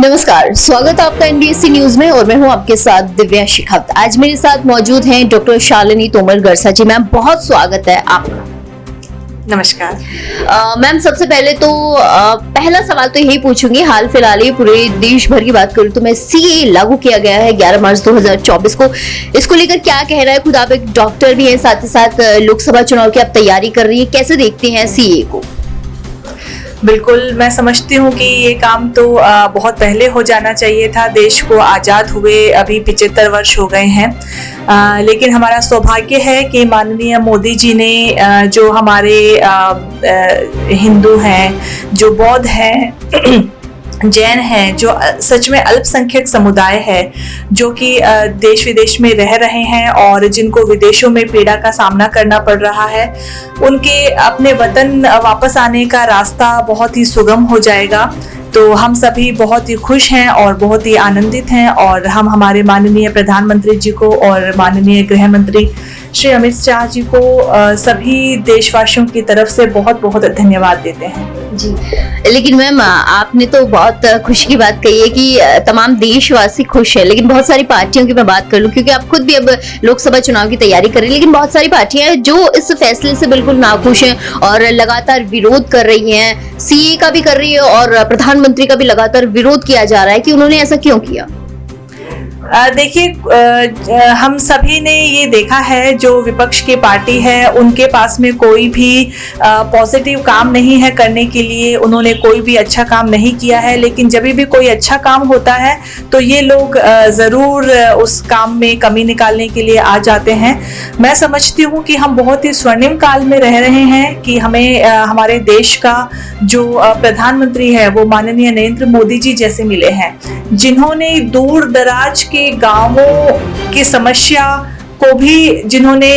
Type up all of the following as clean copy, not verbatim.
नमस्कार, स्वागत है आपका एनबीएससी न्यूज में और मैं हूं आपके साथ दिव्या शिखावत। आज मेरे साथ मौजूद हैं डॉक्टर शालिनी तोमर गरसा जी। मैम, बहुत स्वागत है आपका। नमस्कार मैम, सबसे पहले तो पहला सवाल तो यही पूछूंगी, हाल फिलहाल ही पूरे देश भर की बात करूं तो मैं सीए लागू किया गया है 11 मार्च 2024 को। इसको लेकर क्या कह रहा है? खुद आप एक डॉक्टर भी हैं, साथ ही साथ लोकसभा चुनाव की आप तैयारी कर रही है, कैसे देखते हैं सीए को? बिल्कुल, मैं समझती हूँ कि ये काम तो बहुत पहले हो जाना चाहिए था। देश को आज़ाद हुए अभी 75 वर्ष हो गए हैं, लेकिन हमारा सौभाग्य है कि माननीय मोदी जी ने जो हमारे हिंदू हैं, जो बौद्ध हैं, जैन हैं, जो सच में अल्पसंख्यक समुदाय है, जो कि देश विदेश में रह रहे हैं और जिनको विदेशों में पीड़ा का सामना करना पड़ रहा है, उनके अपने वतन वापस आने का रास्ता बहुत ही सुगम हो जाएगा। तो हम सभी बहुत ही खुश हैं और बहुत ही आनंदित हैं और हम हमारे माननीय प्रधानमंत्री जी को और माननीय गृह मंत्री श्री अमित शाह जी को सभी देशवासियों की तरफ से बहुत बहुत धन्यवाद देते हैं जी। लेकिन मैम, आपने तो बहुत खुशी की बात कही है कि तमाम देशवासी खुश है, लेकिन बहुत सारी पार्टियों की मैं बात कर लूं, क्योंकि आप खुद भी अब लोकसभा चुनाव की तैयारी कर रही है, लेकिन बहुत सारी पार्टियां हैं जो इस फैसले से बिल्कुल नाखुश हैं और लगातार विरोध कर रही हैं। सीए का भी कर रही है और प्रधानमंत्री का भी लगातार विरोध किया जा रहा है कि उन्होंने ऐसा क्यों किया? देखिए, हम सभी ने ये देखा है, जो विपक्ष की पार्टी है उनके पास में कोई भी पॉजिटिव काम नहीं है करने के लिए, उन्होंने कोई भी अच्छा काम नहीं किया है। लेकिन जब भी कोई अच्छा काम होता है तो ये लोग ज़रूर उस काम में कमी निकालने के लिए आ जाते हैं। मैं समझती हूँ कि हम बहुत ही स्वर्णिम काल में रह रहे हैं कि हमें हमारे देश का जो प्रधानमंत्री है वो माननीय नरेंद्र मोदी जी जैसे मिले हैं, जिन्होंने दूर दराज के गांवों की समस्या को भी जिन्होंने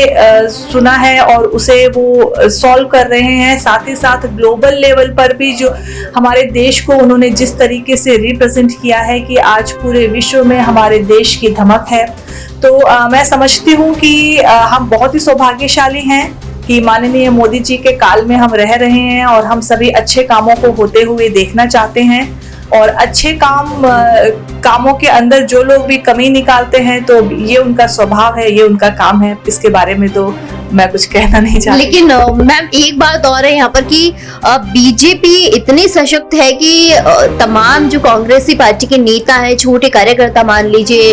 सुना है और उसे वो सॉल्व कर रहे हैं। साथ ही साथ ग्लोबल लेवल पर भी जो हमारे देश को उन्होंने जिस तरीके से रिप्रेजेंट किया है कि आज पूरे विश्व में हमारे देश की धमक है। तो मैं समझती हूँ कि हम बहुत ही सौभाग्यशाली हैं कि माननीय मोदी जी के काल में हम रह रहे हैं और हम सभी अच्छे कामों को होते हुए देखना चाहते हैं। और अच्छे कामों के अंदर जो लोग भी कमी निकालते हैं तो ये उनका स्वभाव है, ये उनका काम है। इसके बारे में तो मैं कुछ कहना नहीं चाहती। लेकिन मैम, एक बात और है यहाँ पर कि बीजेपी इतनी सशक्त है कि तमाम जो कांग्रेसी पार्टी के नेता हैं, छोटे कार्यकर्ता मान लीजिए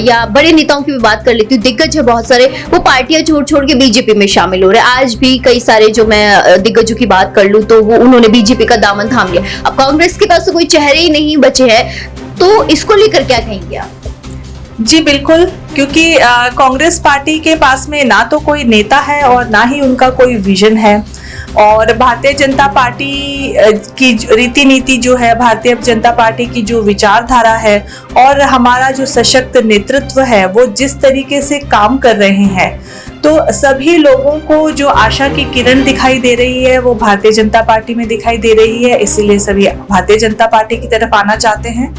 या बड़े नेताओं की भी बात कर लेती हूँ, दिग्गज है बहुत सारे, वो पार्टियां छोड़ के बीजेपी में शामिल हो रहे हैं। आज भी कई सारे जो मैं दिग्गजों की बात कर लूँ तो वो उन्होंने बीजेपी का दामन थाम लिया। अब कांग्रेस के पास तो कोई चेहरे ही नहीं बचे हैं, तो इसको लेकर क्या कहेंगे आप? जी बिल्कुल, क्योंकि कांग्रेस पार्टी के पास में ना तो कोई नेता है और ना ही उनका कोई विजन है। और भारतीय जनता पार्टी की रीति नीति जो है, भारतीय जनता पार्टी की जो विचारधारा है और हमारा जो सशक्त नेतृत्व है, वो जिस तरीके से काम कर रहे हैं, तो सभी लोगों को जो आशा की किरण दिखाई दे रही है वो भारतीय जनता पार्टी में दिखाई दे रही है। इसीलिए सभी भारतीय जनता पार्टी की तरफ आना चाहते हैं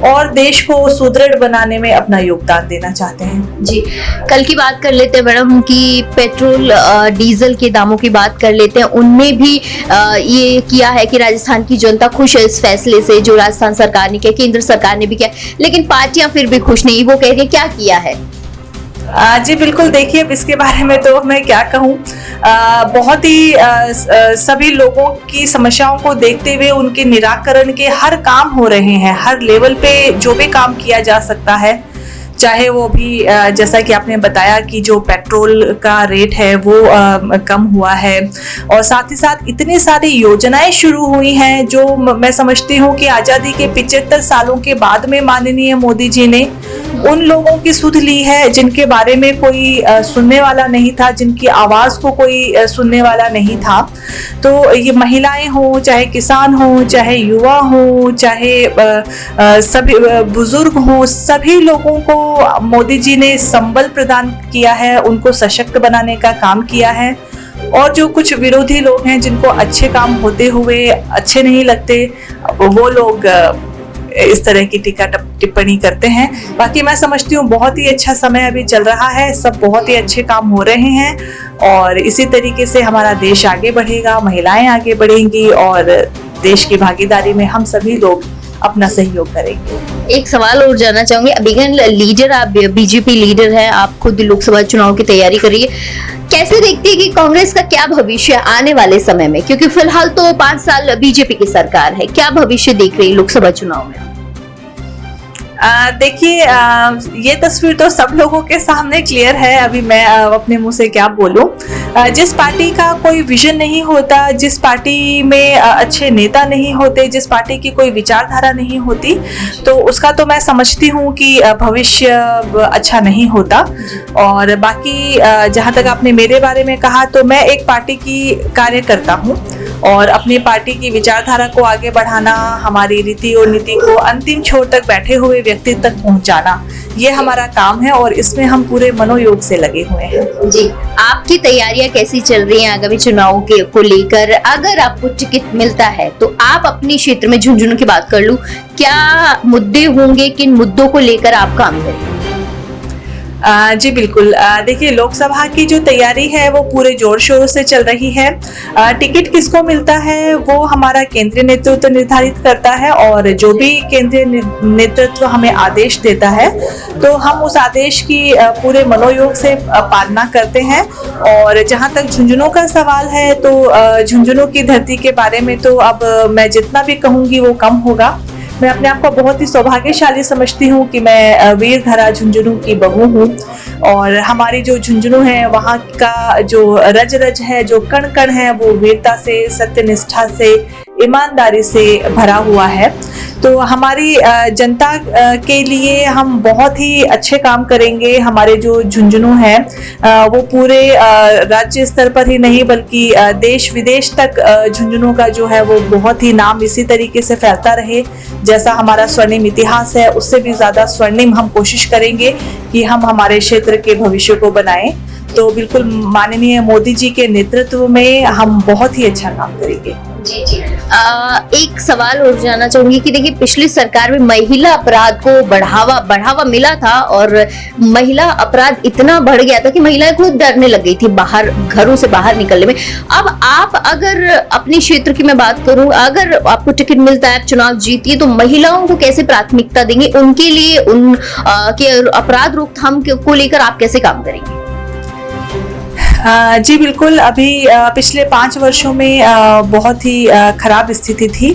और देश को सुदृढ़ बनाने में अपना योगदान देना चाहते हैं। जी, कल की बात कर लेते हैं मैडम कि पेट्रोल डीजल के दामों की बात कर लेते हैं। उनमें भी ये किया है कि राजस्थान की जनता खुश है इस फैसले से जो राजस्थान सरकार ने किया, केंद्र सरकार ने भी किया, लेकिन पार्टियां फिर भी खुश नहीं। वो कह रही है क्या किया है? जी बिल्कुल, देखिए अब इसके बारे में तो मैं क्या कहूँ, बहुत ही सभी लोगों की समस्याओं को देखते हुए उनके निराकरण के हर काम हो रहे हैं। हर लेवल पे जो भी काम किया जा सकता है, चाहे वो भी जैसा कि आपने बताया कि जो पेट्रोल का रेट है वो कम हुआ है, और साथ ही साथ इतनी सारी योजनाएं शुरू हुई हैं जो मैं समझती हूँ कि आज़ादी के 75 सालों के बाद में माननीय मोदी जी ने उन लोगों की सुध ली है जिनके बारे में कोई सुनने वाला नहीं था, जिनकी आवाज़ को कोई सुनने वाला नहीं था। तो ये महिलाएं हो, चाहे किसान हो, चाहे युवा हो, चाहे सभी बुजुर्ग हो, सभी लोगों को मोदी जी ने संबल प्रदान किया है, उनको सशक्त बनाने का काम किया है। और जो कुछ विरोधी लोग हैं जिनको अच्छे काम होते हुए अच्छे नहीं लगते, वो लोग इस तरह की टीका टिप्पणी करते हैं। बाकी मैं समझती हूँ बहुत ही अच्छा समय अभी चल रहा है, सब बहुत ही अच्छे काम हो रहे हैं और इसी तरीके से हमारा देश आगे बढ़ेगा, महिलाएं आगे बढ़ेंगी और देश की भागीदारी में हम सभी लोग अपना सहयोग करेंगे। एक सवाल और जानना चाहूंगी, अभिगन लीडर, आप बीजेपी लीडर है, आप खुद लोकसभा चुनाव की तैयारी कर रही है, कैसे देखती है कि कांग्रेस का क्या भविष्य है आने वाले समय में, क्योंकि फिलहाल तो 5 साल बीजेपी की सरकार है, क्या भविष्य देख रही है लोकसभा चुनाव में? देखिए, ये तस्वीर तो सब लोगों के सामने क्लियर है। अभी मैं अपने मुंह से क्या बोलूं। जिस पार्टी का कोई विजन नहीं होता, जिस पार्टी में अच्छे नेता नहीं होते, जिस पार्टी की कोई विचारधारा नहीं होती, तो उसका तो मैं समझती हूं कि भविष्य अच्छा नहीं होता। और बाकी जहां तक आपने मेरे बारे में कहा, तो मैं एक पार्टी की कार्यकर्ता हूं और अपनी पार्टी की विचारधारा को आगे बढ़ाना, हमारी रीति और नीति को अंतिम छोर तक बैठे हुए व्यक्ति तक पहुंचाना, ये हमारा काम है और इसमें हम पूरे मनोयोग से लगे हुए हैं। जी, आपकी तैयारियां कैसी चल रही हैं आगामी चुनाव के को लेकर? अगर आपको टिकट मिलता है तो आप अपने क्षेत्र में, झुंझुनू की बात कर लूं, क्या मुद्दे होंगे, किन मुद्दों को लेकर आप काम करेंगे? जी बिल्कुल। देखिए, लोकसभा की जो तैयारी है वो पूरे जोर शोर से चल रही है। टिकट किसको मिलता है वो हमारा केंद्रीय नेतृत्व निर्धारित करता है और जो भी केंद्रीय नेतृत्व हमें आदेश देता है तो हम उस आदेश की पूरे मनोयोग से पालना करते हैं। और जहाँ तक झुंझुनू का सवाल है, तो झुंझुनू की धरती के बारे में तो अब मैं जितना भी कहूँगी वो कम होगा। मैं अपने आप को बहुत ही सौभाग्यशाली समझती हूँ कि मैं वीरधरा झुंझुनू की बहू हूँ और हमारी जो झुंझुनू है वहाँ का जो रज रज है, जो कण कण है, वो वीरता से, सत्यनिष्ठा से, ईमानदारी से भरा हुआ है। तो हमारी जनता के लिए हम बहुत ही अच्छे काम करेंगे। हमारे जो झुंझुनू है वो पूरे राज्य स्तर पर ही नहीं बल्कि देश विदेश तक झुंझुनू का जो है वो बहुत ही नाम इसी तरीके से फैलता रहे। जैसा हमारा स्वर्णिम इतिहास है उससे भी ज्यादा स्वर्णिम हम कोशिश करेंगे कि हम हमारे क्षेत्र के भविष्य को बनाएं। तो बिल्कुल माननीय मोदी जी के नेतृत्व में हम बहुत ही अच्छा काम करेंगे। जी जी। एक सवाल और जानना चाहूंगी कि देखिए, पिछली सरकार में महिला अपराध को बढ़ावा मिला था और महिला अपराध इतना बढ़ गया था कि महिलाएं खुद डरने लग गई थी बाहर, घरों से बाहर निकलने में। अब आप अगर अपने क्षेत्र की मैं बात करूं, अगर आपको टिकट मिलता है, आप चुनाव जीतिए, तो महिलाओं को कैसे प्राथमिकता देंगे, उनके लिए उन के अपराध रोकथाम को लेकर आप कैसे काम करेंगे? जी बिल्कुल। अभी पिछले 5 वर्षों में बहुत ही खराब स्थिति थी,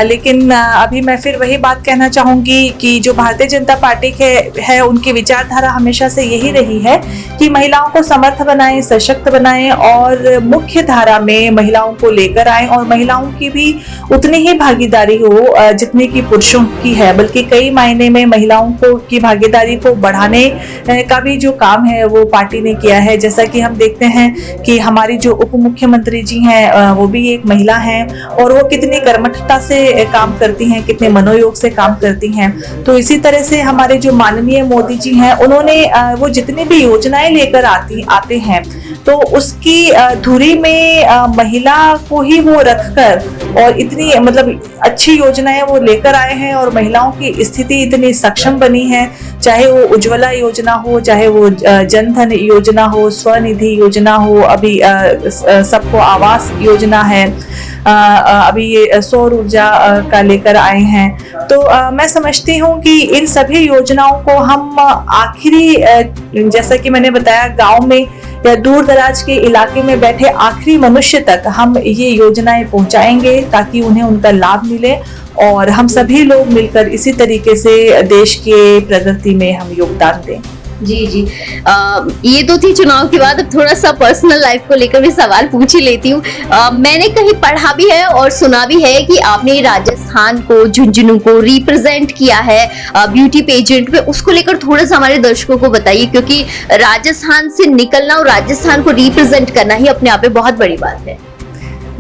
लेकिन अभी मैं फिर वही बात कहना चाहूँगी कि जो भारतीय जनता पार्टी के है उनकी विचारधारा हमेशा से यही रही है कि महिलाओं को समर्थ बनाएं, सशक्त बनाएं और मुख्य धारा में महिलाओं को लेकर आएं और महिलाओं की भी उतनी ही भागीदारी हो जितनी की पुरुषों की है, बल्कि कई मायने में महिलाओं को की भागीदारी को बढ़ाने का भी जो काम है वो पार्टी ने किया है। जैसा कि हम देखते हैं कि हमारी जो उप मुख्यमंत्री जी हैं वो भी एक महिला हैं और वो कितनी कर्मठता से काम करती हैं, कितने मनोयोग से काम करती हैं। तो इसी तरह से हमारे जो माननीय मोदी जी हैं उन्होंने वो जितनी भी योजनाएं लेकर आते हैं तो उसकी धुरी में महिला को ही वो रखकर और इतनी मतलब अच्छी योजनाएं वो लेकर आए हैं और महिलाओं की स्थिति इतनी सक्षम बनी है। चाहे वो उज्ज्वला योजना हो, चाहे वो जनधन योजना हो, स्वनिधि योजना हो, अभी सबको आवास योजना है, अभी ये सौर ऊर्जा का लेकर आए हैं। तो मैं समझती हूँ कि इन सभी योजनाओं को हम आखिरी, जैसा कि मैंने बताया, गांव में या दूर दराज के इलाके में बैठे आखिरी मनुष्य तक हम ये योजनाएं पहुंचाएंगे ताकि उन्हें उनका लाभ मिले और हम सभी लोग मिलकर इसी तरीके से देश के प्रगति में हम योगदान दें। जी जी। ये तो थी चुनाव की बात। अब थोड़ा सा पर्सनल लाइफ को लेकर भी सवाल पूछ ही लेती हूँ। मैंने कहीं पढ़ा भी है और सुना भी है कि आपने राजस्थान को, झुंझुनू को रिप्रेजेंट किया है ब्यूटी पेजेंट में। उसको लेकर थोड़ा सा हमारे दर्शकों को बताइए, क्योंकि राजस्थान से निकलना और राजस्थान को रिप्रेजेंट करना ही अपने आप में बहुत बड़ी बात है।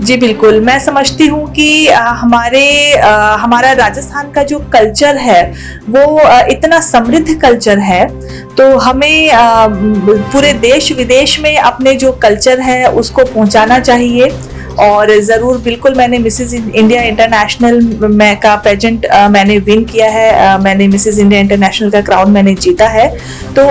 जी बिल्कुल। मैं समझती हूँ कि हमारा राजस्थान का जो कल्चर है वो इतना समृद्ध कल्चर है, तो हमें पूरे देश विदेश में अपने जो कल्चर है उसको पहुँचाना चाहिए। और ज़रूर बिल्कुल, मैंने मिसेस इंडिया इंटरनेशनल का पेजेंट मैंने विन किया है, मैंने मिसेस इंडिया इंटरनेशनल का क्राउन मैंने जीता है। तो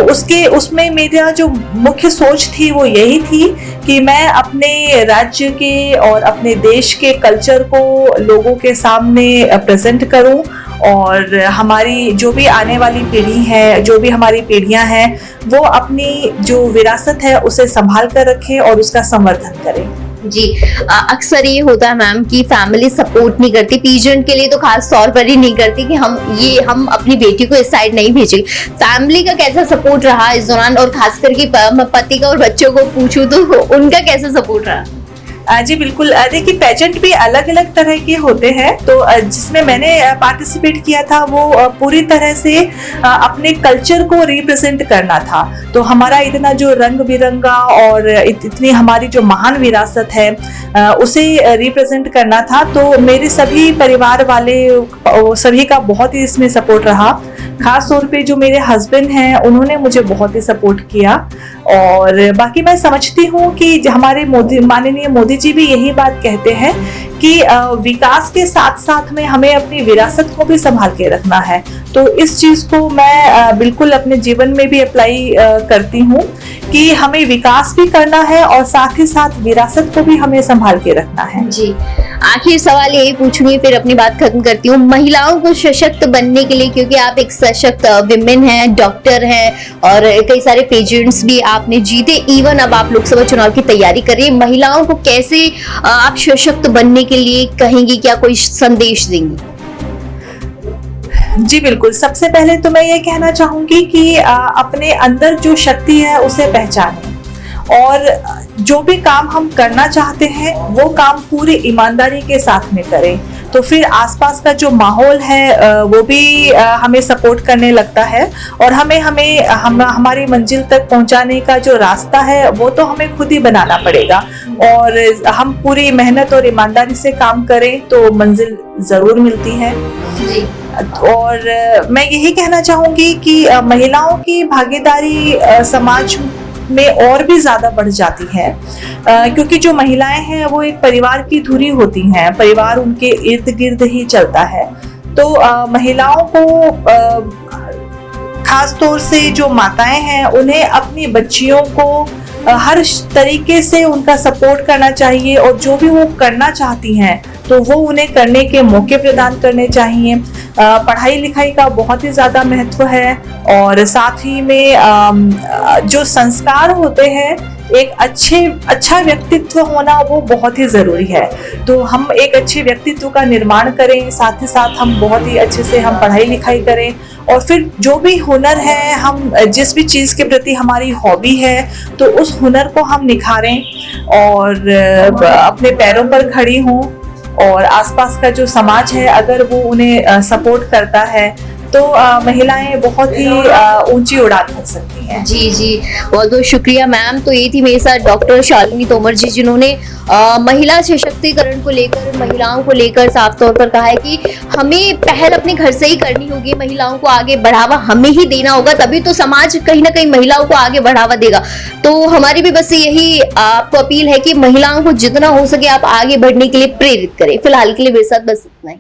उसमें मेरा जो मुख्य सोच थी वो यही थी कि मैं अपने राज्य के और अपने देश के कल्चर को लोगों के सामने प्रेजेंट करूं और हमारी जो भी आने वाली पीढ़ी है, जो भी हमारी पीढ़ियां हैं, वो अपनी जो विरासत है उसे संभाल कर रखें और उसका संवर्धन करें। जी, अक्सर ये होता है मैम कि फैमिली सपोर्ट नहीं करती, पीजेंट के लिए तो खास तौर पर ही नहीं करती कि हम अपनी बेटी को इस साइड नहीं भेजेंगे। फैमिली का कैसा सपोर्ट रहा इस दौरान, और खास करके पति का और बच्चों को पूछूं तो उनका कैसा सपोर्ट रहा? जी बिल्कुल, देखिए पेजेंट भी अलग अलग तरह के होते हैं, तो जिसमें मैंने पार्टिसिपेट किया था वो पूरी तरह से अपने कल्चर को रिप्रेजेंट करना था। तो हमारा इतना जो रंग बिरंगा और इतनी हमारी जो महान विरासत है उसे रिप्रेजेंट करना था। तो मेरे सभी परिवार वाले सभी का बहुत ही इसमें सपोर्ट रहा। खास तौर पे जो मेरे हस्बैंड हैं उन्होंने मुझे बहुत ही सपोर्ट किया। और बाकी मैं समझती हूँ कि हमारे माननीय मोदी जी भी यही बात कहते हैं कि विकास के साथ साथ में हमें अपनी विरासत को भी संभाल के रखना है। तो इस चीज को मैं बिल्कुल अपने जीवन में भी अप्लाई करती हूँ कि हमें विकास भी करना है और साथ ही साथ विरासत को भी हमें संभाल के रखना है। जी, आखिर सवाल यही पूछूंगी, फिर अपनी बात खत्म करती हूँ। महिलाओं को सशक्त बनने के लिए, क्योंकि आप एक सशक्त विमेन हैं, डॉक्टर हैं और कई सारे पेजेंट्स भी आपने जीते, इवन अब आप लोकसभा चुनाव की तैयारी कर रही है, महिलाओं को कैसे आप सशक्त बनने के लिए कहेंगी, क्या कोई संदेश देंगी? जी बिल्कुल, सबसे पहले तो मैं ये कहना चाहूंगी कि अपने अंदर जो शक्ति है उसे पहचानें और जो भी काम हम करना चाहते हैं वो काम पूरी ईमानदारी के साथ में करें। तो फिर आसपास का जो माहौल है वो भी हमें सपोर्ट करने लगता है और हमारी मंजिल तक पहुंचाने का जो रास्ता है वो तो हमें खुद ही बनाना पड़ेगा। और हम पूरी मेहनत और ईमानदारी से काम करें तो मंजिल जरूर मिलती है। जी। और मैं यही कहना चाहूंगी कि महिलाओं की भागीदारी समाज में और भी ज्यादा बढ़ जाती है, क्योंकि जो महिलाएं हैं वो एक परिवार की धुरी होती हैं, परिवार उनके इर्द गिर्द ही चलता है। तो महिलाओं को खास तौर से जो माताएं हैं उन्हें अपनी बच्चियों को हर तरीके से उनका सपोर्ट करना चाहिए और जो भी वो करना चाहती हैं तो वो उन्हें करने के मौके प्रदान करने चाहिए। पढ़ाई लिखाई का बहुत ही ज़्यादा महत्व है और साथ ही में जो संस्कार होते हैं, एक अच्छा व्यक्तित्व होना वो बहुत ही ज़रूरी है। तो हम एक अच्छे व्यक्तित्व का निर्माण करें, साथ ही साथ हम बहुत ही अच्छे से हम पढ़ाई लिखाई करें और फिर जो भी हुनर है, हम जिस भी चीज़ के प्रति हमारी हॉबी है तो उस हुनर को हम निखारें और अपने पैरों पर खड़ी हों। और आसपास का जो समाज है अगर वो उन्हें सपोर्ट करता है तो महिलाएं बहुत ही ऊंची उड़ान भर सकती हैं। जी जी, बहुत बहुत शुक्रिया मैम। तो ये थी मेरे साथ डॉक्टर शालिनी तोमर जी, जिन्होंने महिला सशक्तिकरण को लेकर, महिलाओं को लेकर साफ तौर पर कहा है कि हमें पहल अपने घर से ही करनी होगी, महिलाओं को आगे बढ़ावा हमें ही देना होगा, तभी तो समाज कहीं ना कहीं महिलाओं को आगे बढ़ावा देगा। तो हमारी भी बस यही आपको अपील है कि महिलाओं को जितना हो सके आप आगे बढ़ने के लिए प्रेरित करें। फिलहाल के लिए मेरे साथ बस इतना ही।